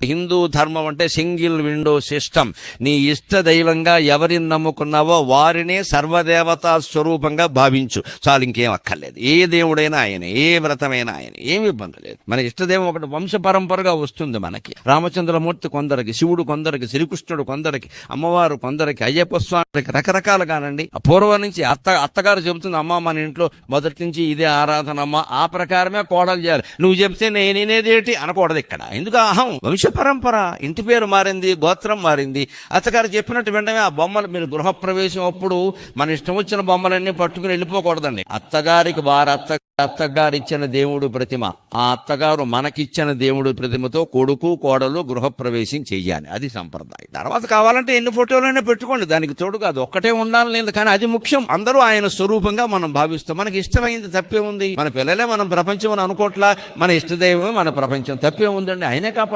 హిందూ ధర్మం అంటే single window system. నీ ఇష్ట దైవంగా ఎవరిని నమ్ముకున్నావో వారినే సర్వదేవతా స్వరూపంగా భావించు చాలు, ఇంకేం అక్కర్లేదు. ఏ దేవుడైనా ఆయన, ఏ వ్రతమైనా ఆయన, ఏమి ఇబ్బంది లేదు. మన ఇష్టదైవం ఒకటి వంశ పరంపరగా వస్తుంది మనకి. రామచంద్రమూర్తి కొందరికి, శివుడు కొందరికి, శ్రీకృష్ణుడు కొందరికి, అమ్మవారు కొందరికి, అయ్యప్ప స్వామికి, రకరకాలుగానండి. పూర్వం నుంచి అత్తగారు చెబుతుంది, అమ్మ మన ఇంట్లో మొదటి నుంచి ఇదే ఆరాధన అమ్మ, ఆ ప్రకారమే కోడలు చేయాలి. నువ్వు చెప్తే నేనేదేటి అనకూడదు ఇక్కడ. ఎందుకు? అహం, వంశ పరంపర. ఇంటి పేరు మారింది, గోత్రం మారింది. అత్తగారు చెప్పినట్టు వెంటనే ఆ బొమ్మలు, మీరు గృహప్రవేశం అప్పుడు మన ఇష్టం వచ్చిన బొమ్మలన్నీ పట్టుకుని వెళ్ళిపోకూడదండి. అత్తగారికి అత్తగారు ఇచ్చిన దేవుడు ప్రతిమ, ఆ అత్తగారు మనకిచ్చిన దేవుడు ప్రతిమతో కొడుకు కోడలు గృహప్రవేశం చెయ్యాలి. అది సంప్రదాయం. తర్వాత కావాలంటే ఎన్ని ఫోటోలైనా పెట్టుకోండి, దానికి తోడు కాదు, ఒక్కటే ఉండాలి లేదు. కానీ అది ముఖ్యం. అందరూ ఆయన స్వరూపంగా మనం భావిస్తాం. మనకి ఇష్టమైంది తప్పే ఉంది. మన పిల్లలే మనం ప్రపంచం అని అనుకోవట్లా, మన ఇష్టదైవం మన ప్రపంచం. తప్పే ఉందండి, ఆయనే కాపాడు.